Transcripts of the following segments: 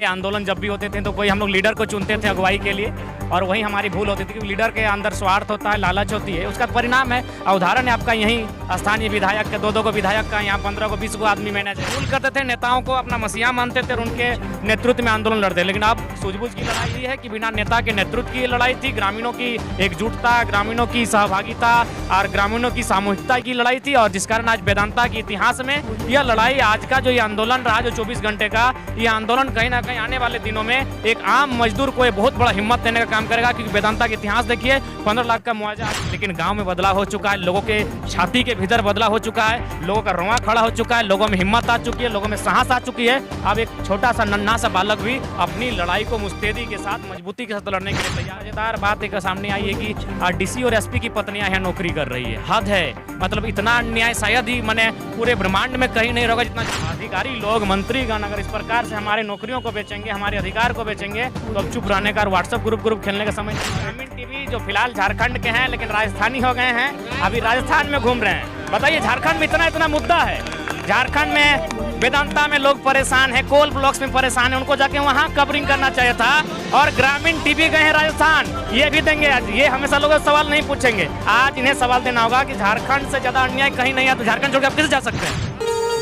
आंदोलन जब भी होते थे तो कोई हम लोग लीडर को चुनते थे अगुवाई के लिए, और वही हमारी भूल होती थी कि लीडर के अंदर स्वार्थ होता है, लालच होती है, उसका परिणाम है। उदाहरण है आपका यही स्थानीय विधायक के, दो को विधायक का, यहाँ 15 को 20 को आदमी मैनेजर भूल करते थे, नेताओं को अपना मसीहा मानते थे और उनके नेतृत्व में आंदोलन लड़ते। लेकिन अब सूझबूझ की लड़ाई ये है कि बिना नेता के नेतृत्व की लड़ाई थी, ग्रामीणों की एकजुटता, ग्रामीणों की सहभागिता और ग्रामीणों की सामूहिकता की लड़ाई थी, और जिस कारण आज वेदांता के इतिहास में यह लड़ाई, आज का जो ये आंदोलन रहा, जो 24 घंटे का ये आंदोलन कहीं ना कहीं आने वाले दिनों में एक आम मजदूर को बहुत बड़ा हिम्मत देने का काम करेगा। क्योंकि वेदांता का इतिहास देखिए, 15 लाख का मुआवजा, लेकिन गांव में बदलाव हो चुका है, लोगों के छाती के भीतर बदलाव हो चुका है, लोगों का रोंवा खड़ा हो चुका है, लोगों में हिम्मत आ चुकी है, लोगों में साहस आ चुकी है। अब एक छोटा सा नन्हा सा बालक भी अपनी लड़ाई को मुस्तैदी के साथ, मजबूती के साथ लड़ने के लिए तैयार। मजेदार बात एक सामने आई है कि डीसी और एसपी की पत्नियां यहाँ नौकरी कर रही है। हद है, मतलब इतना अन्याय शायद ही मैंने पूरे ब्रह्मांड में कहीं नहीं होगा जितना। अधिकारी लोग, मंत्रीगण अगर इस प्रकार से हमारे नौकरियों को बेचेंगे, हमारे अधिकार को बेचेंगे, तो अब चुप रहने का, व्हाट्सएप ग्रुप खेलने का समय नहीं। ग्रामीण टीवी जो फिलहाल झारखंड के हैं लेकिन राजस्थानी हो गए हैं, अभी राजस्थान में घूम रहे हैं। बताइए, झारखंड में इतना मुद्दा है, झारखंड में वेदांता में लोग परेशान हैं, कोल ब्लॉक्स में परेशान हैं, उनको जाके वहाँ कवरिंग करना चाहिए था। और ग्रामीण टीवी गए हैं राजस्थान, ये भी देंगे आज। ये हमेशा लोग सवाल नहीं पूछेंगे, आज इन्हें सवाल देना होगा कि झारखंड से ज्यादा अन्याय कहीं नहीं है, तो झारखंड छोड़ के आप किसे जा सकते हैं।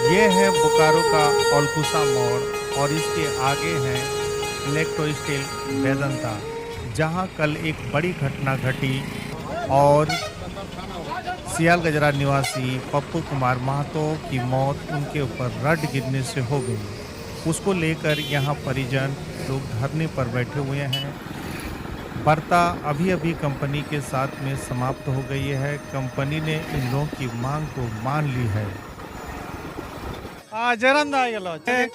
ये है बोकारो का ओलकुसा मोड़ और इसके आगे है इलेक्ट्रो स्टील वेदांता, जहां कल एक बड़ी घटना घटी और सियाल गजरा निवासी पप्पू कुमार महतो की मौत उनके ऊपर रड गिरने से हो गई। उसको लेकर यहाँ परिजन लोग धरने पर बैठे हुए हैं। वार्ता अभी कंपनी के साथ में समाप्त हो गई है। कंपनी ने इन लोगों की मांग को मान ली है। जयराम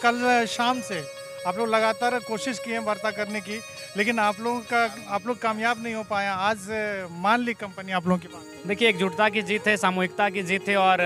कल शाम से आप लोग लगातार कोशिश किए हैं वार्ता करने की, लेकिन आप लोग कामयाब नहीं हो पाया। आज मान ली कंपनी आप लोगों की बात। देखिए, एकजुटता की जीत है, सामूहिकता की जीत है और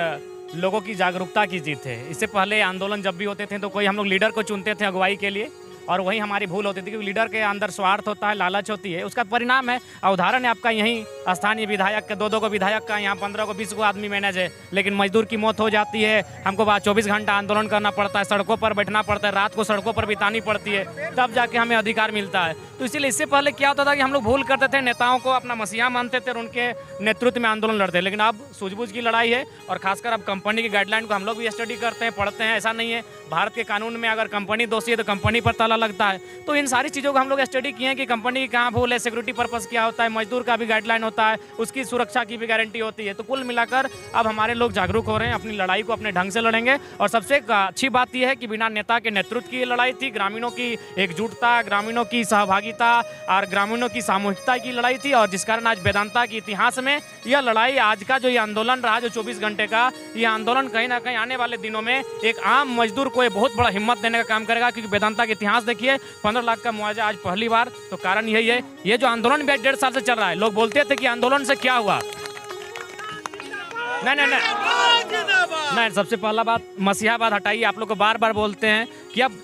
लोगों की जागरूकता की जीत है। इससे पहले आंदोलन जब भी होते थे तो कोई हम लोग लीडर को चुनते थे अगुवाई के लिए, और वही हमारी भूल होती थी कि लीडर के अंदर स्वार्थ होता है, लालच होती है, उसका परिणाम है। उदाहरण है आपका यही स्थानीय विधायक के, दो को विधायक का, यहाँ 15 को 20 को आदमी मैनेज है, लेकिन मजदूर की मौत हो जाती है। हमको 24 घंटा आंदोलन करना पड़ता है, सड़कों पर बैठना पड़ता है, रात को सड़कों पर बितानी पड़ती है, तब जाके हमें अधिकार मिलता है। तो इसीलिए इससे पहले क्या होता था कि हम लोग भूल करते थे, नेताओं को अपना मसीहा मानते थे और उनके नेतृत्व में आंदोलन लड़ते। लेकिन अब सूझबूझ की लड़ाई है, और खासकर अब कंपनी की गाइडलाइन को हम लोग भी स्टडी करते हैं, पढ़ते हैं। ऐसा नहीं है, भारत के कानून में अगर कंपनी दोषी है तो कंपनी पर ताला लगता है। तो इन सारी चीज़ों को हम लोग स्टडी किए हैं कि कंपनी की कहाँ भूल है, सिक्योरिटी पर्पस क्या होता है, मजदूर का भी गाइडलाइन होता है, उसकी सुरक्षा की भी गारंटी होती है। तो कुल मिलाकर अब हमारे लोग जागरूक हो रहे हैं, अपनी लड़ाई को अपने ढंग से लड़ेंगे। और सबसे अच्छी बात यह है कि बिना नेता के नेतृत्व की लड़ाई थी, ग्रामीणों की एकजुटता, ग्रामीणों की सहभागिता और ग्रामीणों की सामूहिकता की लड़ाई थी, और जिस कारण आज वेदांता के इतिहास में यह लड़ाई, आज का जो ये आंदोलन रहा, जो 24 घंटे का ये आंदोलन कहीं ना कहीं आने वाले दिनों में एक आम मजदूर को बहुत बड़ा हिम्मत देने का काम करेगा। क्योंकि वेदांता का इतिहास देखिए, 15 लाख का मुआवजा आज पहली बार, तो कारण यही है। ये जो आंदोलन भी 1.5 साल से चल रहा है, लोग बोलते थे कि आंदोलन से क्या हुआ। नहीं, सबसे पहला बात मसीहाबाद हटाइए। आप लोग को बार बार बोलते हैं कि अब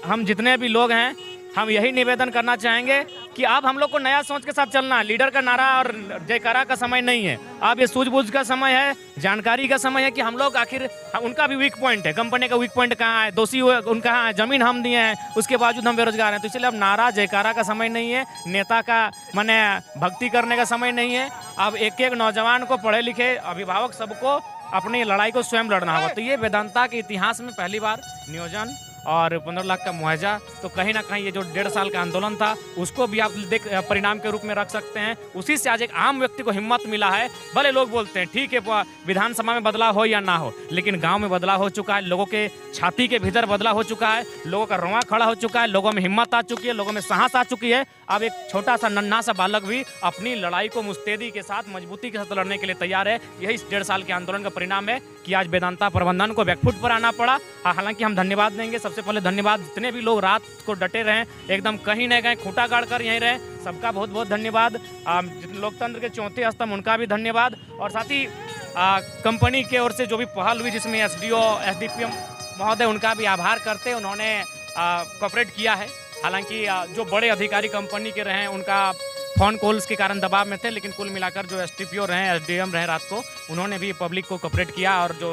हम जितने भी लोग हैं, हम यही निवेदन करना चाहेंगे कि अब हम लोग को नया सोच के साथ चलना है। लीडर का नारा और जयकारा का समय नहीं है, अब ये सूझबूझ का समय है, जानकारी का समय है कि हम लोग आखिर उनका भी वीक पॉइंट है, कंपनी का वीक पॉइंट कहाँ है, दोषी उनका कहाँ है, जमीन हम दिए हैं, उसके बावजूद हम बेरोजगार हैं। तो इसलिए अब नारा जयकारा का समय नहीं है, नेता का माने भक्ति करने का समय नहीं है। अब एक एक नौजवान को, पढ़े लिखे अभिभावक सबको अपनी लड़ाई को स्वयं लड़ना होगा। तो ये वेदांता के इतिहास में पहली बार नियोजन और 15 लाख का मुआवजा, तो कहीं ना कहीं ये जो 1.5 साल का आंदोलन था उसको भी आप देख परिणाम के रूप में रख सकते हैं। उसी से आज एक आम व्यक्ति को हिम्मत मिला है। भले लोग बोलते हैं ठीक है, विधानसभा में बदलाव हो या ना हो, लेकिन गांव में बदलाव हो चुका है, लोगों के छाती के भीतर बदलाव हो चुका है, लोगों का रोंवा खड़ा हो चुका है, लोगों में हिम्मत आ चुकी है, लोगों में साहस आ चुकी है। अब एक छोटा सा नन्हा सा बालक भी अपनी लड़ाई को मुस्तैदी के साथ, मजबूती के साथ लड़ने के लिए तैयार है। यही इस 1.5 साल के आंदोलन का परिणाम है कि आज वेदांता प्रबंधन को बैकफुट पर आना पड़ा। हालांकि हम धन्यवाद देंगे, सबसे पहले धन्यवाद जितने भी लोग रात को डटे रहे, एकदम कहीं न कहीं खूंटा गाड़ कर यहीं रहे, सबका बहुत बहुत धन्यवाद। लोकतंत्र के चौथे स्तंभ, उनका भी धन्यवाद। और साथ ही कंपनी की ओर से जो भी पहल हुई, जिसमें एसडीओ एसडीपीएम महोदय, उनका भी आभार करते, उन्होंने कोऑपरेट किया है। हालांकि जो बड़े अधिकारी कंपनी के रहे हैं, उनका फ़ोन कॉल्स के कारण दबाव में थे, लेकिन कुल मिलाकर जो एसडीपीओ रहे, एसडीएम रहे रात को, उन्होंने भी पब्लिक को कोऑपरेट किया और जो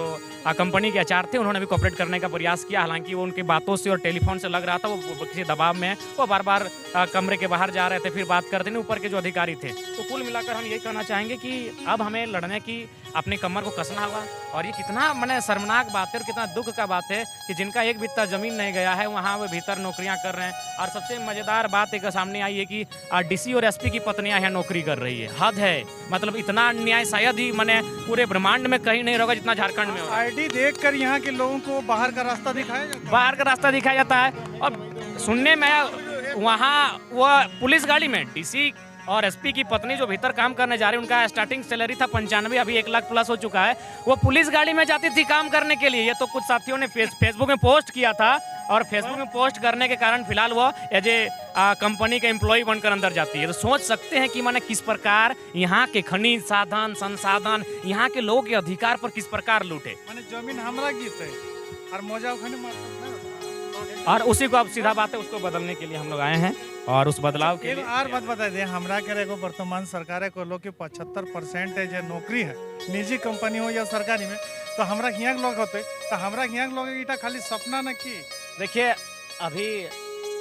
कंपनी के एचआर थे उन्होंने भी कोऑपरेट करने का प्रयास किया। हालांकि वो उनकी बातों से और टेलीफोन से लग रहा था वो किसी दबाव में है, वो बार बार कमरे के बाहर जा रहे थे, फिर बात करते नहीं ऊपर के जो अधिकारी थे। तो कुल मिलाकर हम यही कहना चाहेंगे कि अब हमें लड़ने की अपनी कमर को कसना होगा। और ये कितना मैंने शर्मनाक बात है और कितना दुख का बात है कि जिनका एक बित्ता ज़मीन नहीं गया है वहाँ वो भीतर नौकरियाँ कर रहे हैं। और सबसे मज़ेदार बात एक सामने आई है कि डीसी और एसपी की पत्नियाँ यहाँ नौकरी कर रही है। हद है, मतलब इतना अन्याय शायद ही मैंने पूरे ब्रह्मांड में कहीं नहीं होगा जितना झारखंड में हो रहा है। आईडी देखकर यहाँ के लोगों को बाहर का रास्ता दिखाया जाता है। बाहर का रास्ता दिखाया जाता है। और सुनने में वहाँ वो पुलिस गाड़ी में डीसी और एसपी की पत्नी जो भीतर काम करने जा रही है, उनका स्टार्टिंग सैलरी था 95, अभी 1 लाख प्लस हो चुका है। वो पुलिस गाड़ी में जाती थी काम करने के लिए। ये तो कुछ साथियों ने फेसबुक में पोस्ट किया था और फेसबुक में पोस्ट करने के कारण फिलहाल वो एज ए कंपनी का एम्प्लॉय बनकर अंदर जाती है। तो सोच सकते हैं कि माने किस प्रकार यहाँ के खनिज साधन संसाधन, यहाँ के लोगों के अधिकार पर किस प्रकार लूटे। माने जमीन हमरा गीत है और मौजा और उसी को अब सीधा बात है उसको बदलने के लिए हम लोग आए हैं और उस बदलाव के लिए और बात बता दें, हमरा करे को वर्तमान सरकार को लोग के 75% है जो नौकरी है निजी कंपनी हो या सरकारी में, तो हमरा यहाँ लोग होते तो हमरा यहाँ लोग इटा खाली सपना न की। देखिए अभी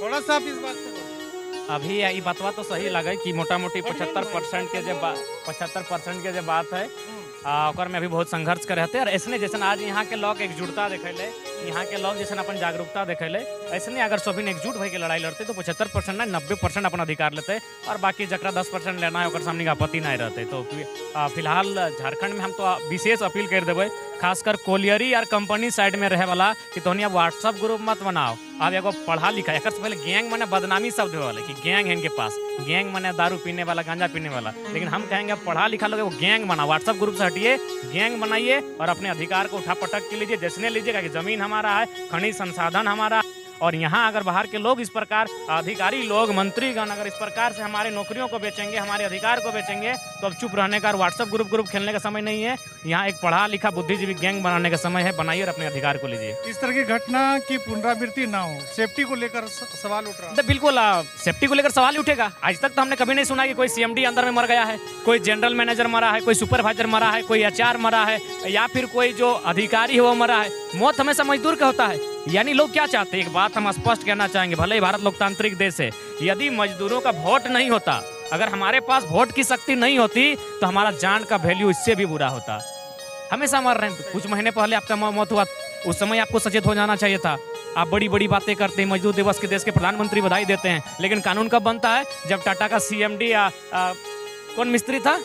थोड़ा सा आप इस बात को अभी ये बातवा तो सही लगे कि मोटा मोटी 75% के जो बात है ओकर में अभी बहुत संघर्ष कर रहते हैं। और ऐसने जैसे आज यहाँ के लोग एकजुटता देखेले, यहाँ के लोग जैसे अपन जागरूकता देखेले, ऐसे अगर सभी एकजुट होकर लड़ाई लड़ते तो 75% ना 90% अपन अधिकार लेते और बाकी जकरा 10% लेना है ओकर सामने आपत्ति नहीं रहते। तो फिलहाल झारखंड में हम तो विशेष अपील कर देवे, खासकर कोलियरी और कंपनी साइड में रहे वाला कि तोहनी अब व्हाट्सअप ग्रुप मत बनाओ। अब एगो पढ़ा लिखा एक पहले गैंग मने बदनामी शब्द वाले कि गैंग है इनके पास, गैंग मने दारू पीने वाला गांजा पीने वाला, लेकिन हम कहेंगे अब पढ़ा लिखा लोग गैंग बनाओ, व्हाट्सअप ग्रुप से हटिए, गैंग बनाइए और अपने अधिकार को उठा पटक के लीजिए जैसने लीजिएगा कि जमीन हमारा है, खनिज संसाधन हमारा। और यहाँ अगर बाहर के लोग इस प्रकार अधिकारी लोग मंत्रीगण अगर इस प्रकार से हमारे नौकरियों को बेचेंगे, हमारे अधिकार को बेचेंगे, तो अब चुप रहने का और व्हाट्सअप ग्रुप खेलने का समय नहीं है। यहाँ एक पढ़ा लिखा बुद्धिजीवी गैंग बनाने का समय है, बनाइए और अपने अधिकार को लीजिए। इस तरह की घटना की पुनरावृत्ति ना हो, सेफ्टी को लेकर सवाल उठ रहा है। तो बिल्कुल सेफ्टी को लेकर सवाल उठेगा। आज तक तो हमने कभी नहीं सुना कि कोई सीएमडी अंदर में मर गया है, कोई जनरल मैनेजर मरा है, कोई सुपरवाइजर मरा है, कोई एचआर मरा है या फिर कोई जो अधिकारी है वो मरा है। मौत हमेशा मजदूर का होता है। यानी लोग क्या चाहते हैं, एक बात हम स्पष्ट कहना चाहेंगे, भले ही भारत लोकतांत्रिक देश है, यदि मजदूरों का वोट नहीं होता, अगर हमारे पास वोट की शक्ति नहीं होती तो हमारा जान का वैल्यू इससे भी बुरा होता। हमेशा मर रहे हैं। कुछ महीने पहले आपका मौत हुआ, उस समय आपको सचेत हो जाना चाहिए था। आप बड़ी बड़ी बातें करते हैं, मजदूर दिवस के देश के प्रधानमंत्री बधाई देते हैं, लेकिन कानून कब बनता है जब टाटा का सीएमडी या कौन मिस्त्री था,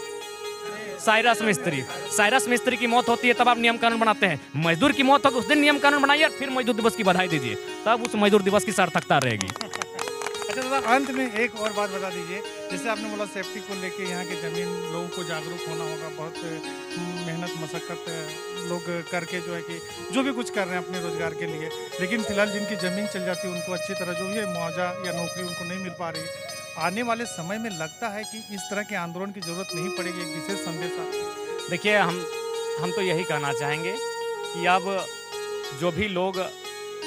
साइरस मिस्त्री की मौत होती है, तब आप नियम कानून बनाते हैं। मजदूर की मौत होगी उस दिन नियम कानून बनाइए, फिर मजदूर दिवस की बधाई दीजिए, तब उस मजदूर दिवस की सार्थकता रहेगी। अच्छा दादा, अंत में एक और बात बता दीजिए, जैसे आपने बोला सेफ्टी को लेके यहाँ के जमीन लोगों को जागरूक होना होगा, बहुत मेहनत मशक्कत लोग करके जो है कि जो भी कुछ कर रहे हैं अपने रोजगार के लिए, लेकिन फिलहाल जिनकी ज़मीन चल जाती है उनको अच्छी तरह जो भी मुआवजा या नौकरी उनको नहीं मिल पा रही। आने वाले समय में लगता है कि इस तरह के आंदोलन की जरूरत नहीं पड़ेगी, एक विशेष संदेश। देखिए हम तो यही कहना चाहेंगे कि अब जो भी लोग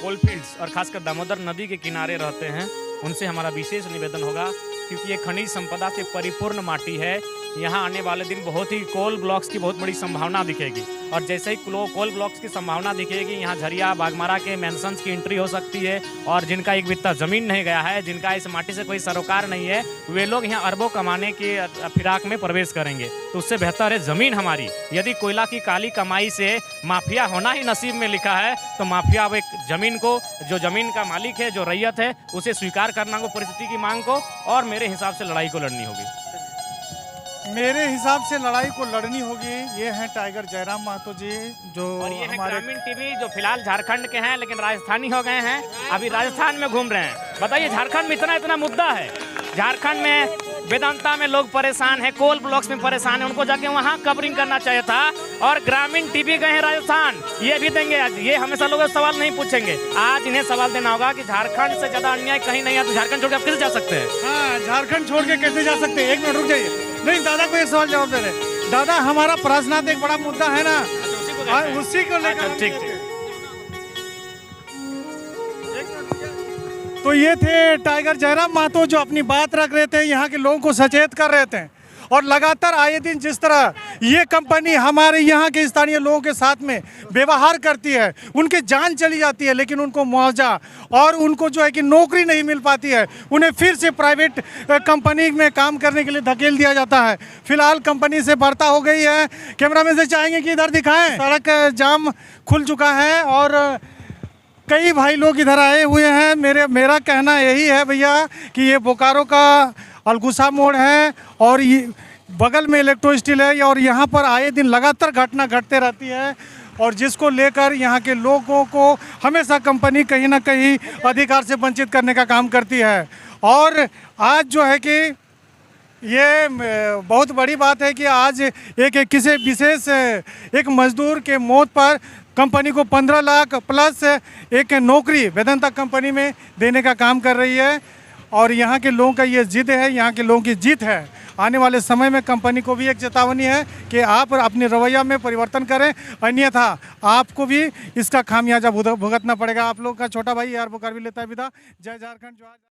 कोलफील्ड्स और खासकर दामोदर नदी के किनारे रहते हैं उनसे हमारा विशेष निवेदन होगा, क्योंकि ये खनिज संपदा से परिपूर्ण माटी है। यहाँ आने वाले दिन बहुत ही कोल ब्लॉक्स की बहुत बड़ी संभावना दिखेगी, और जैसे ही कोल ब्लॉक्स की संभावना दिखेगी, यहाँ झरिया बागमारा के मेंशंस की एंट्री हो सकती है। और जिनका एक बित्ता ज़मीन नहीं गया है, जिनका इस माटी से कोई सरोकार नहीं है, वे लोग यहाँ अरबों कमाने के फिराक में प्रवेश करेंगे। तो उससे बेहतर है ज़मीन हमारी। यदि कोयला की काली कमाई से माफिया होना ही नसीब में लिखा है, तो माफिया अब एक ज़मीन को, जो ज़मीन का मालिक है, जो रैयत है, उसे स्वीकार करना को, परिस्थिति की मांग को, और मेरे हिसाब से लड़ाई को लड़नी होगी। मेरे हिसाब से लड़ाई को लड़नी होगी। ये हैं टाइगर जयराम महतो जी, जो और ये हमारे ग्रामीण टीवी, जो फिलहाल झारखंड के हैं लेकिन राजस्थानी हो गए हैं, अभी राजस्थान में घूम रहे हैं। बताइए, झारखंड में इतना मुद्दा है, झारखंड में वेदांता में लोग परेशान हैं, कोल ब्लॉक्स में परेशान हैं, उनको जाके वहाँ कवरिंग करना चाहिए था। और ग्रामीण टीवी गए हैं राजस्थान, ये भी देंगे आज। ये हमेशा लोग सवाल नहीं पूछेंगे, आज इन्हें सवाल देना होगा कि झारखंड से ज्यादा अन्याय कहीं नहीं है, तो झारखंड छोड़ के आप कैसे जा सकते हैं? हाँ, झारखंड छोड़ के कैसे जा सकते हैं? एक मिनट रुक जाइए। नहीं, दादा को एक सवाल जवाब दे रहे। दादा, हमारा प्रार्थनाथ एक बड़ा मुद्दा है ना, उसी को लेकर। ठीक। तो तो ये थे टाइगर जयराम महतो जो अपनी बात रख रहे थे, यहाँ के लोगों को सचेत कर रहे थे। और लगातार आए दिन जिस तरह ये कंपनी हमारे यहाँ के स्थानीय लोगों के साथ में व्यवहार करती है, उनकी जान चली जाती है लेकिन उनको मुआवजा और उनको जो है कि नौकरी नहीं मिल पाती है, उन्हें फिर से प्राइवेट कंपनी में काम करने के लिए धकेल दिया जाता है। फिलहाल कंपनी से वार्ता हो गई है। कैमरामैन से चाहेंगे कि इधर दिखाएं, सड़क जाम खुल चुका है और कई भाई लोग इधर आए हुए हैं। मेरा कहना यही है भैया कि ये बोकारो का अलगुसा मोड़ है और ये बगल में इलेक्ट्रो स्टील है और यहाँ पर आए दिन लगातार घटना घटते रहती है और जिसको लेकर यहाँ के लोगों को हमेशा कंपनी कहीं ना कहीं अधिकार से वंचित करने का काम करती है। और आज जो है कि ये बहुत बड़ी बात है कि आज किसी विशेष एक मजदूर के मौत पर कंपनी को 15 लाख प्लस एक नौकरी वेदांता कंपनी में देने का काम कर रही है और यहाँ के लोगों का ये जिद है, यहाँ के लोगों की जीत है। आने वाले समय में कंपनी को भी एक चेतावनी है कि आप अपने रवैया में परिवर्तन करें, अन्यथा आपको भी इसका खामियाजा भुगतना पड़ेगा। आप लोग का छोटा भाई यार बोकार भी लेता है विदा। जय झारखंड।